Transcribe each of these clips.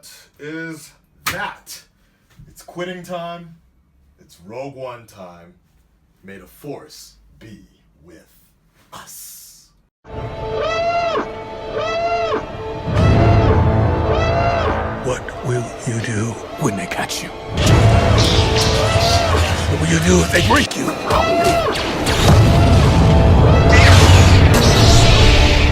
what is that? It's quitting time. It's Rogue One time. May the Force be with us. What will you do when they catch you? What will you do if they break you?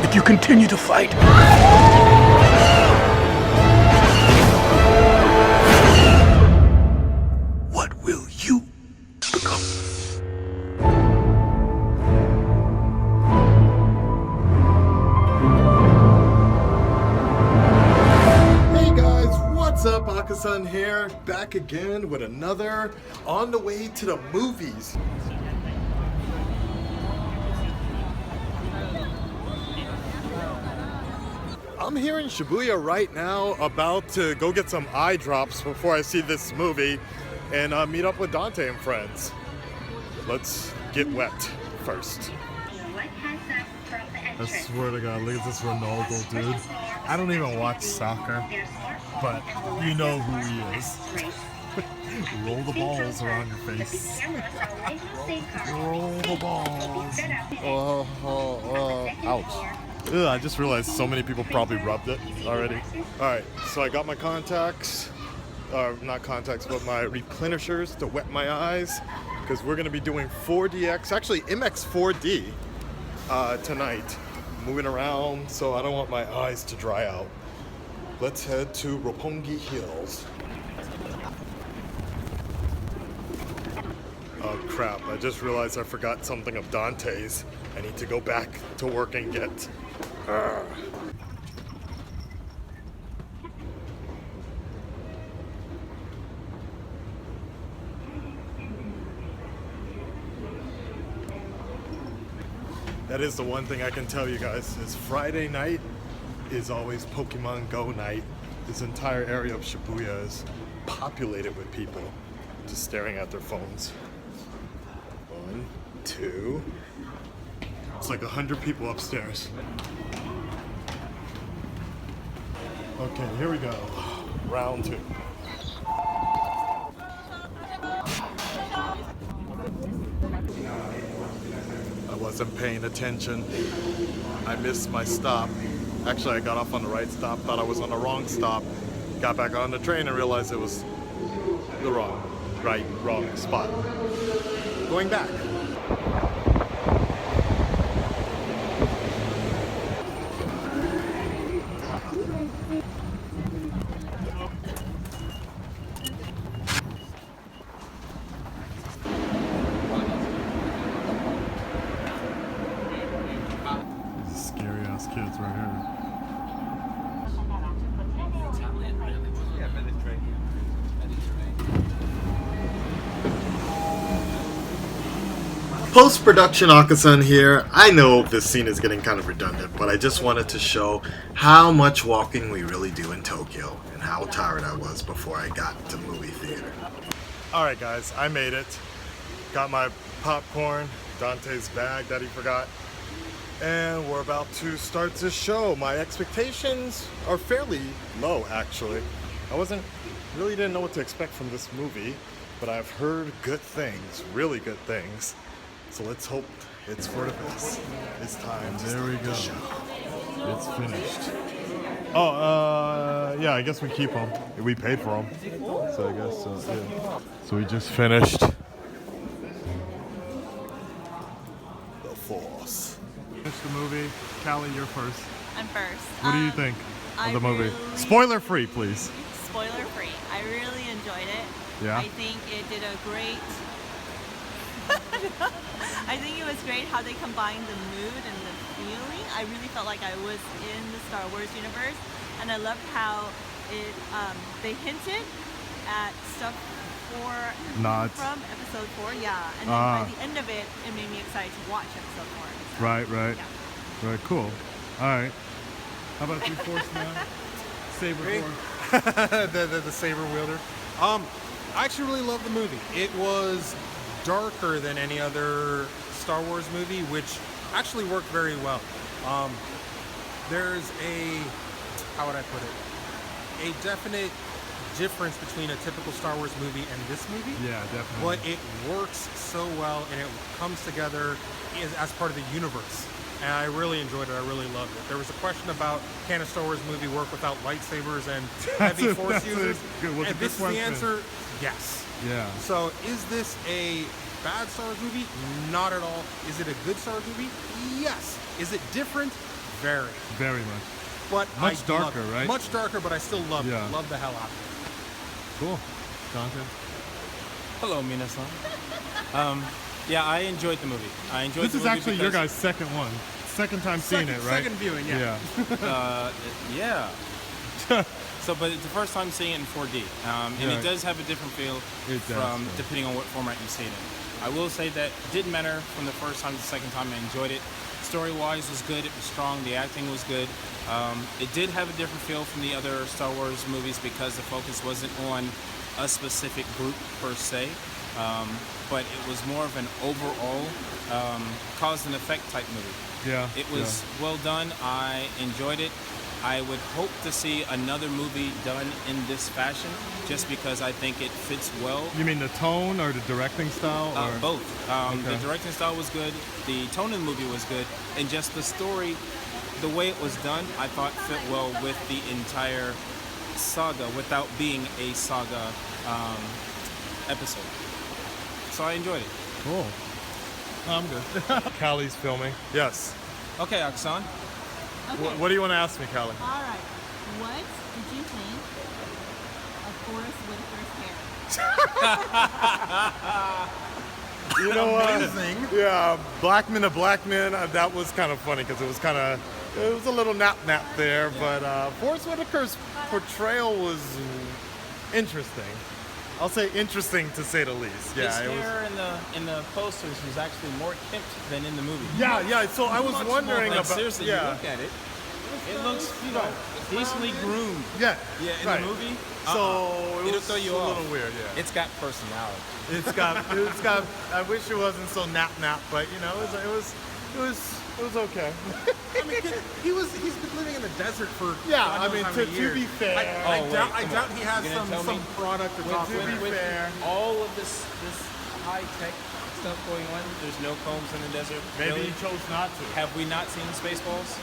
If you continue to fight? What will you become? What's up, Akasan here, back again with another On the Way to the Movies. I'm here in Shibuya right now, about to go get some eye drops before I see this movie and meet up with Dante and friends. Let's get wet first. I swear to God, look at this Ronaldo dude. I don't even watch soccer, but you know who he is. Roll the balls around your face. Roll the balls. Ouch. Ugh, I just realized so many people probably rubbed it already. Alright, so I got my contacts. Not contacts, but my replenishers to wet my eyes. Because we're going to be doing 4DX, actually MX 4D tonight. Moving around, so I don't want my eyes to dry out. Let's head to Roppongi Hills. Oh crap, I just realized I forgot something of Dante's. I need to go back to work and get. That is the one thing I can tell you guys, is Friday night is always Pokemon Go night. This entire area of Shibuya is populated with people just staring at their phones. 1, 2. It's like 100 people upstairs. Okay, here we go. Round 2. I wasn't paying attention. I missed my stop. Actually, I got off on the right stop, thought I was on the wrong stop. Got back on the train and realized it was the wrong spot. Going back. Kids right here. Post-production Akasan here. I know this scene is getting kind of redundant, but I just wanted to show how much walking we really do in Tokyo and how tired I was before I got to the movie theater. Alright guys, I made it. Got my popcorn, Dante's bag that he forgot. And we're about to start this show. My expectations are fairly low, actually. I really didn't know what to expect from this movie, but I've heard good things, really good things. So let's hope it's for the best. It's time. There we go. It's finished. Oh, yeah, I guess we keep them. We paid for them. So I guess, yeah. So we just finished The Force. The movie. Callie, you're first. I'm first. What do you think of the movie? Spoiler free, please. Spoiler free. I really enjoyed it. Yeah. I think it did a great. I think it was great how they combined the mood and the feeling. I really felt like I was in the Star Wars universe, and I loved how it. They hinted at stuff from episode 4. Yeah, and then by the end of it, it made me excited to watch episode 4. So, Right. Yeah. Right, cool. Alright. How about you, Force now? Saber the saber wielder. I actually really loved the movie. It was darker than any other Star Wars movie, which actually worked very well. There's a, how would I put it? a definite difference between a typical Star Wars movie and this movie. Yeah, definitely. But it works so well, and it comes together as part of the universe. And I really enjoyed it. I really loved it. There was a question about, can a Star Wars movie work without lightsabers and heavy Force users? Good, and this is the question. answer: yes. Yeah. So, is this a bad Star Wars movie? Not at all. Is it a good Star Wars movie? Yes. Is it different? Very. Very much. But Much I darker, love it. right? Much darker, but I still love Yeah. it. Love the hell out of Cool. Jonathan? Hello, minasan. Yeah, I enjoyed the movie. I enjoyed This the is movie actually your because- guys' second one. Second time seeing it, right? Second viewing, yeah. Yeah. So, but it's the first time seeing it in 4D, and Yeah. it does have a different feel It does, from yeah. depending on what format you see it in. I will say that it didn't matter from the first time to the second time. I enjoyed it. Story-wise was good. It was strong. The acting was good. It did have a different feel from the other Star Wars movies because the focus wasn't on a specific group per se, but it was more of an overall cause and effect type movie. Yeah. It was well done. I enjoyed it. I would hope to see another movie done in this fashion, just because I think it fits well. You mean the tone or the directing style? Or? Both. Okay. The directing style was good. The tone of the movie was good, and just the story, the way it was done, I thought fit well with the entire saga without being a saga episode. So I enjoyed it. Cool. I'm good. Callie's filming. Yes. Okay, Akasan. Okay. What do you want to ask me, Callie? All right. What did you think of Forrest Whitaker's hair? You know what? Amazing. Yeah, Blackman to Blackman. That was kind of funny because it was a little nap there. But Forrest Whitaker's portrayal was interesting. I'll say interesting to say the least. Yeah, His it was. hair in the posters was actually more kempt than in the movie. Yeah. So I was Much wondering more, like, about. seriously, yeah. you look at it. It looks, decently groomed. Yeah. Yeah, in right. the movie. So it It'll was throw you a off. little weird. Yeah. It's got personality. It's got. I wish it wasn't so nap, but it was okay. I mean, he's been living in the desert for Yeah, God I knows mean, how to many years. be fair. I Oh, doubt wait, come on. he has You gonna tell some me? product to talk to be about. fair. all of this high tech stuff going on, there's no combs in the desert. Maybe Really? he chose not to. Have we not seen Spaceballs?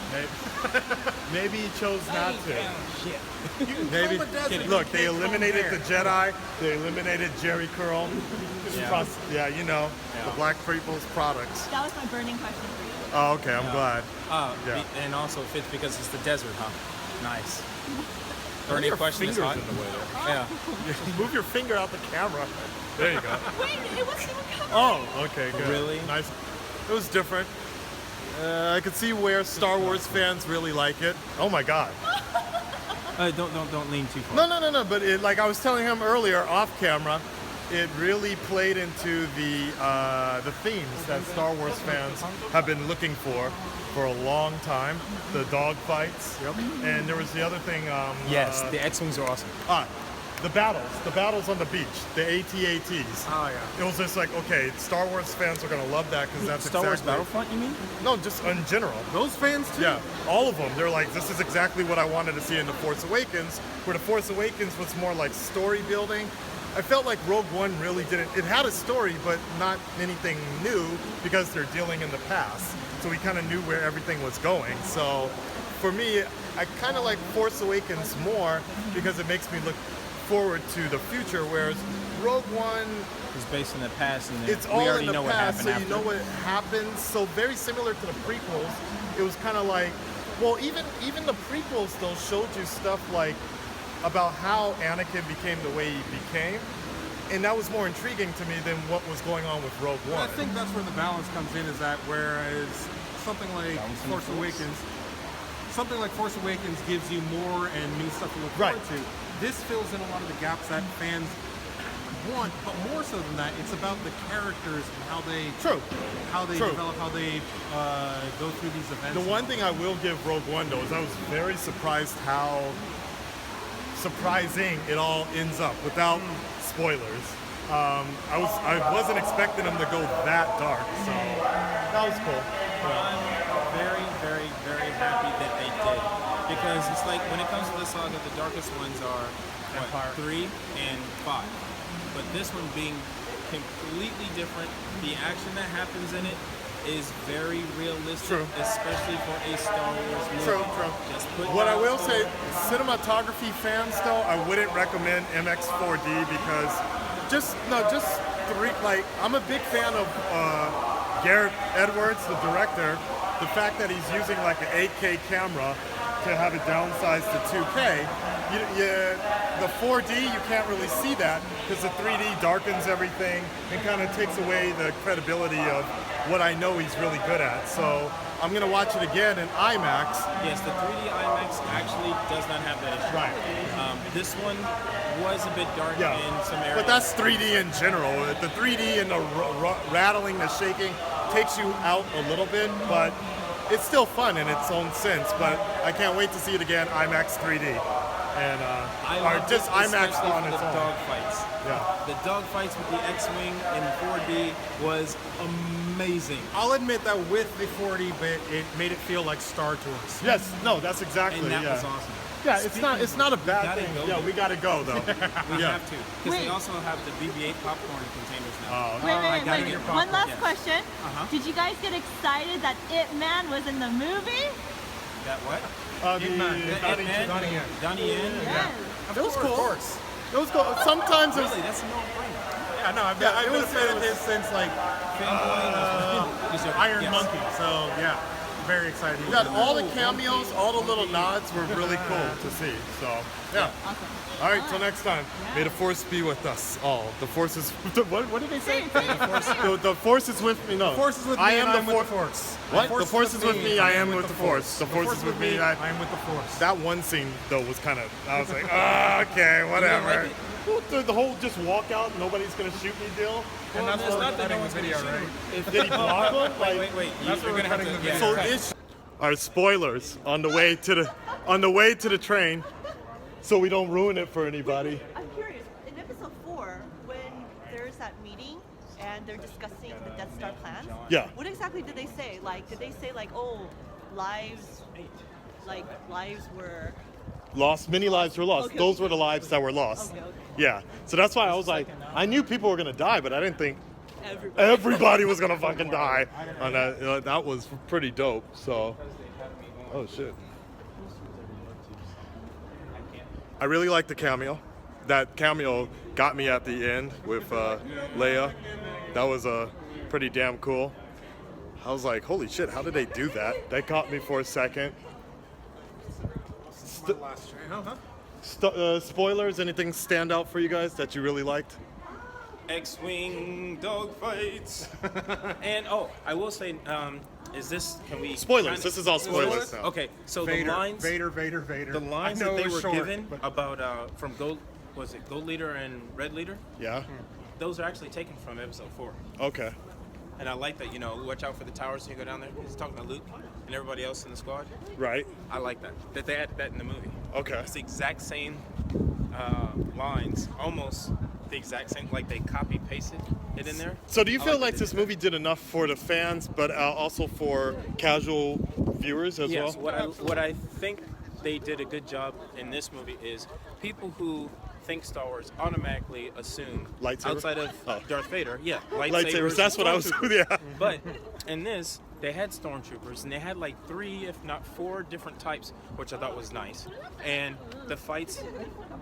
Maybe he chose not to. Shit. Maybe. From a desert, Look, you they can't comb eliminated hair. the Jedi. They eliminated Jerry Curl. Yeah. Yeah, the Yeah. Black people's products. That was my burning question for you. Oh, okay. I'm glad. Yeah. And also it fits because it's the desert, huh? Nice. Burning your question is fingers hot. in the way there. Yeah. Move your finger out the camera. There you go. Wait, it wasn't even covered. Oh, okay, good. Really? Nice. It was different. I could see where Star Wars fans really like it. Oh my God. Don't lean too far. No. But like I was telling him earlier, off camera, it really played into the themes that Star Wars fans have been looking for a long time. The dog fights. Yep. And there was the other thing. Yes, the X-Wings are awesome. The battles on the beach, the AT-ATs. Oh yeah. It was just like, okay, Star Wars fans are gonna love that because that's Star Wars exactly. Battlefront, you mean? No, just in general. Those fans too. Yeah, all of them. They're like, this is exactly what I wanted to see in The Force Awakens, where The Force Awakens was more like story building. I felt like Rogue One really didn't. It had a story, but not anything new because they're dealing in the past. So we kind of knew where everything was going. So for me, I kind of like Force Awakens more because it makes me look forward to the future, whereas Rogue One, It's based in the past, and it's we all already in the know what past, happened so after. you know what happened. So very similar to the prequels. It was kind of like, well, even the prequels though showed you stuff like about how Anakin became the way he became, and that was more intriguing to me than what was going on with Rogue One. I think that's where the balance comes in. Is that whereas something like Balance in Force the Force. Awakens, something like Force Awakens gives you more and new stuff to look Right. forward to. This fills in a lot of the gaps that fans want, but more so than that, it's about the characters and how they True. develop, how they go through these events. The one thing I will give Rogue One though is I was very surprised how surprising it all ends up without spoilers. I wasn't expecting them to go that dark, so that was cool. I'm very, very, very happy that they did. because it's like when it comes to the saga, the darkest ones are Empire. 3 and 5, but this one being completely different. The action that happens in it is very realistic, True. especially for a Star Wars movie. True. Just put What I that will on. say, cinematography fans though, I wouldn't recommend MX 4D because just like I'm a big fan of Garrett Edwards, the director. The fact that he's using like an 8K camera to have it downsized to 2K, the 4D you can't really see that because the 3D darkens everything and kind of takes away the credibility of what I know he's really good at. So I'm gonna watch it again in IMAX. Yes, the 3D IMAX actually does not have that issue. Right. This one was a bit dark Yeah, in some areas. but that's 3D in general. The 3D and the rattling, the shaking takes you out a little bit, but it's still fun in its own sense. But I can't wait to see it again, IMAX 3D, and I or loved just it, IMAX especially on for its the own. dog fights. Yeah. The dog fights with the X-wing in 4D was amazing. I'll admit that with the 4D bit, it made it feel like Star Tours. Yes. No, that's exactly. And that yeah. was awesome. Yeah, it's not a bad gotta thing. go. Yeah, we gotta go though. We Yeah. have to. Because they Wait. also have the BB-8 popcorn containers now. Oh, Wait, I gotta wait. get One popcorn, last yes. question. Uh-huh. Did you guys get excited that Ip Man was in the movie? That what? the Donnie Yen? Donnie Yen. Donnie Yen? Yes. It was cool. Of course. It was cool. Sometimes it was. Really, that's a no-brainer. Yeah, no, I've been a fan of his since like Iron Monkey. So yeah, very excited. Yeah, all the cameos, all the little nods were really cool to see. So yeah. Awesome. All right, till next time. May the force be with us all. The force is. What did they say? The force is with me. No. The force is with me. I am and the I'm with force. the force. What? The force is with me. I am with the force. The force is with me. I am with the force. That one scene though was kind of. I was like, oh, okay, whatever. like Well, the whole just walk out, nobody's gonna shoot me deal. And that's It's what not we're that no cutting the one's video, gonna right? shoot. Did he block him? Like, Wait. That's You're where gonna we're have cutting to. the Yeah, video. so cut. it's our spoilers on the way to the train, so we don't ruin it for anybody. I'm curious. In episode 4, when there's that meeting and they're discussing the Death Star plans, Yeah. what exactly did they say? Like, did they say like, oh, lives were? Lost, many lives were lost. Okay, Those okay. were the lives that were lost. Okay. Yeah. So that's why I was like, I knew people were gonna die, but I didn't think Everybody. everybody was gonna fucking die. And that was pretty dope. So, oh shit. I really like the cameo. That cameo got me at the end with Leia. That was pretty damn cool. I was like, holy shit, how did they do that? That caught me for a second. Spoilers, anything stand out for you guys that you really liked? X-wing dogfights. And I will say, is this? Can we? Spoilers. This is all spoilers now. Okay, so Vader, the lines, Vader. the lines I know that they it was were short, given but- about from Gold, was it Gold Leader and Red Leader? Yeah. Those are actually taken from episode 4. Okay. And I like that, watch out for the towers when you go down there. He's talking to Luke and everybody else in the squad. Right. I like that they added that in the movie. Okay. It's the exact same lines, almost the exact same, like they copy pasted it in there. So do you I feel like like that this they did movie did enough for the fans, but also for casual viewers as Yes, well? what I think they did a good job in this movie is people who think Star Wars automatically assume Lightsaber? outside of Oh. Darth Vader, Lightsabers. That's what I was. stormtroopers. Yeah. But in this, they had stormtroopers, and they had like 3, if not 4, different types, which I thought was nice. And the fights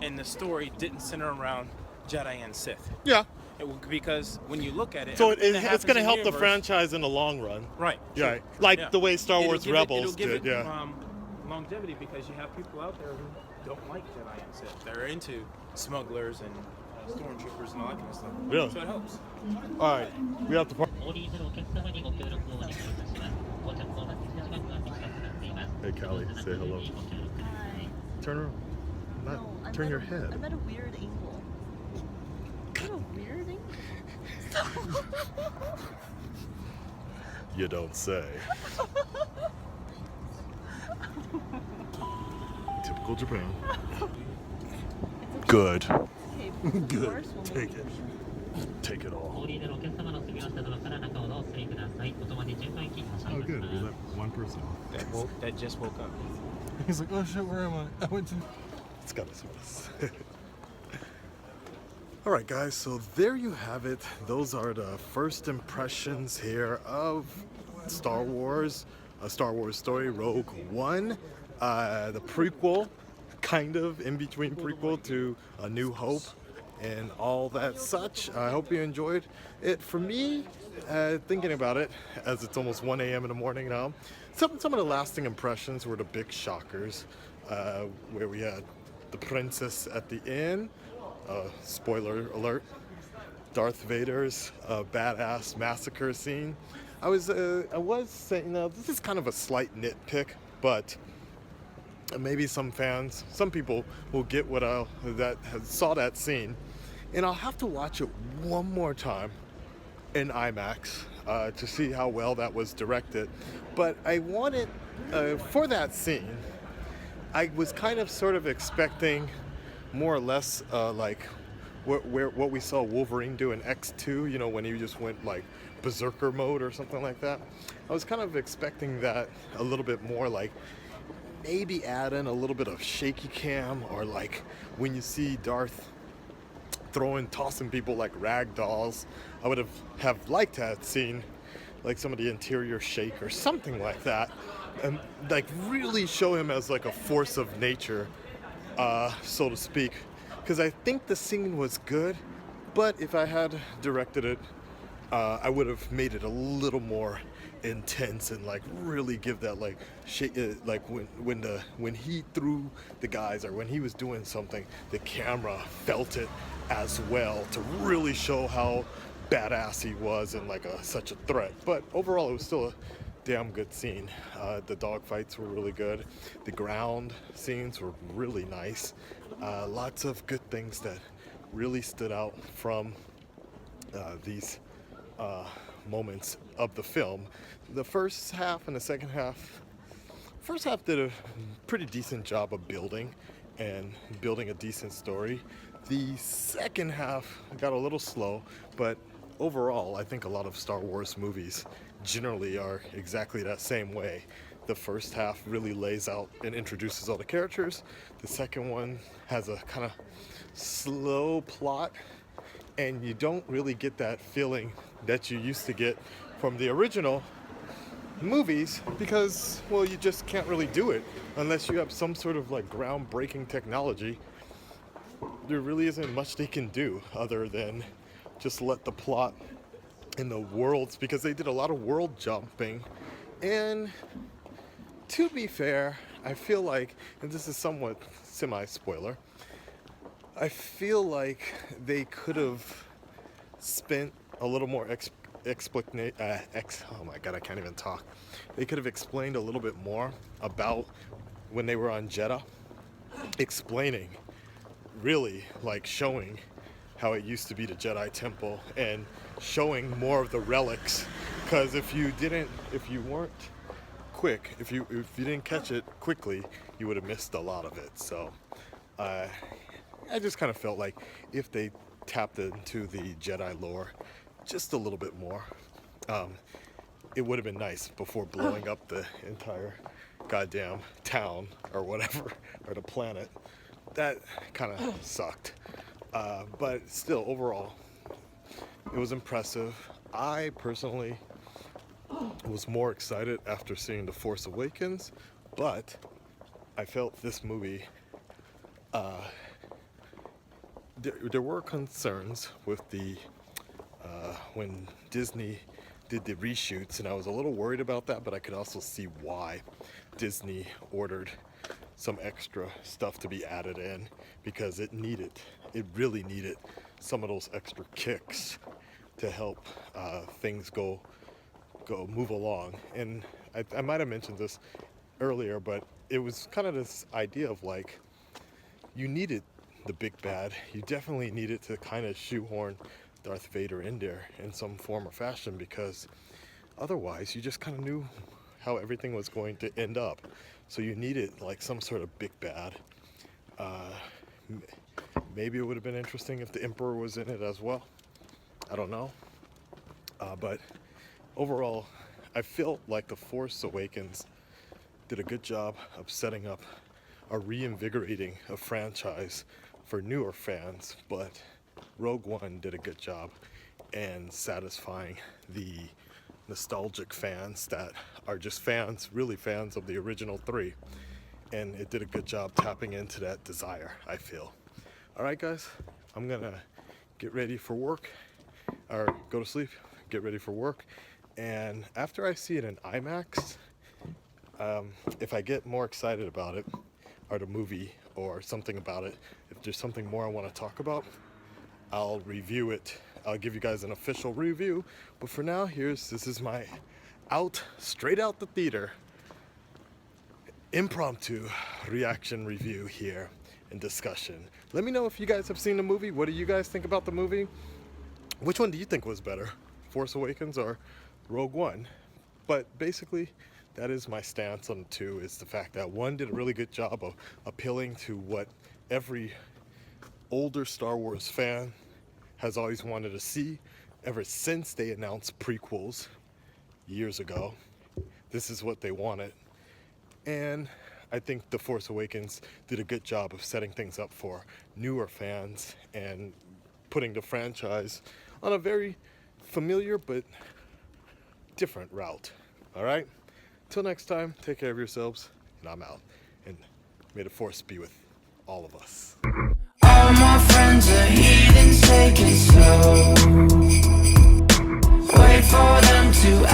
and the story didn't center around Jedi and Sith. Yeah. Because when you look at it, So everything that it's happens going to in help the universe- franchise in the long run. Right. Yeah. true. Like Yeah. the way Star It'll Wars give it- Rebels it'll give did. it, Yeah. longevity, because you have people out there who don't like Jedi and Sith. They're into smugglers and stormtroopers and all that kind of stuff. Really? So it helps. All right. We have to. オーディーズのお客様にご協力をお願いいたします。ご着工が近くなってきたとなっています。 Hey, Callie, say hello. Hi. Turn around. No, Not, turn your head. I'm at a weird angle. Is that a weird angle? You don't say. Typical Japan. Good. Okay, Good. first we'll Take move. it. Take it オ all. ーディーズのお客様の次の下ドアから中ほどお進みください。お泊まり順番機差し上 Oh, げ good. ます。 We let one person off. That just woke up. He's like, oh shit, where am I? I went to. It's got us with us. Alright guys, so there you have it. Those are the first impressions here of Star Wars, A Star Wars Story, Rogue One. The prequel, kind of in between prequel to A New Hope and all that such. I hope you enjoyed it. For me, thinking about it, as it's almost 1 a.m. in the morning now, some of the lasting impressions were the big shockers, where we had the princess at the end. Spoiler alert, Darth Vader's badass massacre scene. I was saying, this is kind of a slight nitpick, but maybe some people will get what saw that scene, and I'll have to watch it one more time in IMAX to see how well that was directed. But I wanted, for that scene, I was kind of sort of expecting more or less like what we saw Wolverine do in X2, you know, when he just went like berserker mode or something like that. I was kind of expecting that a little bit more, like maybe add in a little bit of shaky cam, or like when you see Darth tossing people like rag dolls. I would have liked to have seen like some of the interior shake or something like that, and like really show him as like a force of nature, so to speak, because I think the scene was good, but if I had directed it, I would have made it a little more intense and like really give that like shake, like when he threw the guys, or when he was doing something, the camera felt it as well, to really show how badass he was and like such a threat. But overall, it was still a damn good scene. The dog fights were really good. The ground scenes were really nice. Lots of good things that really stood out from these moments of the film. The first half and the second half. First half did a pretty decent job of building a decent story. The second half got a little slow, but overall, I think a lot of Star Wars movies generally are exactly that same way. The first half really lays out and introduces all the characters. The second one has a kind of slow plot, and you don't really get that feeling that you used to get from the original movies, because, well, you just can't really do it unless you have some sort of like groundbreaking technology. There really isn't much they can do other than just let the plot in the worlds, because they did a lot of world jumping. And to be fair, I feel like, and this is somewhat semi-spoiler, I feel like they could have spent a little more oh my god, I can't even talk. They could have explained a little bit more about when they were on Jeddah, explaining, really like showing how it used to be the Jedi Temple, and showing more of the relics. Because if you weren't quick, if you didn't catch it quickly, you would have missed a lot of it. So I just kind of felt like if they tapped into the Jedi lore just a little bit more, it would have been nice before blowing up the entire goddamn town or whatever, or the planet. That kind of sucked. But still, overall, it was impressive. I personally was more excited after seeing The Force Awakens, but I felt this movie, there were concerns with the when Disney did the reshoots, and I was a little worried about that, but I could also see why Disney ordered some extra stuff to be added in, because it really needed some of those extra kicks to help things move along. And I might have mentioned this earlier, but it was kind of this idea of like, you needed the big bad. You definitely needed to kind of shoehorn Darth Vader in there in some form or fashion, because otherwise you just kind of knew how everything was going to end up. So you needed like some sort of big bad. Maybe it would have been interesting if the Emperor was in it as well. I don't know. But overall, I felt like The Force Awakens did a good job of setting up a reinvigorating a franchise for newer fans, but Rogue One did a good job and satisfying the nostalgic fans that are just fans, really fans of the original three. And it did a good job tapping into that desire, I feel. All right, guys, I'm gonna get ready for work, or go to sleep, get ready for work. And after I see it in IMAX, if I get more excited about it, or the movie, or something about it, if there's something more I want to talk about, I'll review it. I'll give you guys an official review. But for now, this is my straight out the theater, impromptu reaction review here and discussion. Let me know if you guys have seen the movie. What do you guys think about the movie? Which one do you think was better, Force Awakens or Rogue One? But basically, that is my stance on the two, is the fact that one did a really good job of appealing to what every older Star Wars fan has always wanted to see ever since they announced prequels years ago. This is what they wanted. And I think The Force Awakens did a good job of setting things up for newer fans and putting the franchise on a very familiar but different route. All right? Till next time, take care of yourselves, and I'm out. And may the Force be with all of us. All my friends are heathens, take it slow. Wait for them to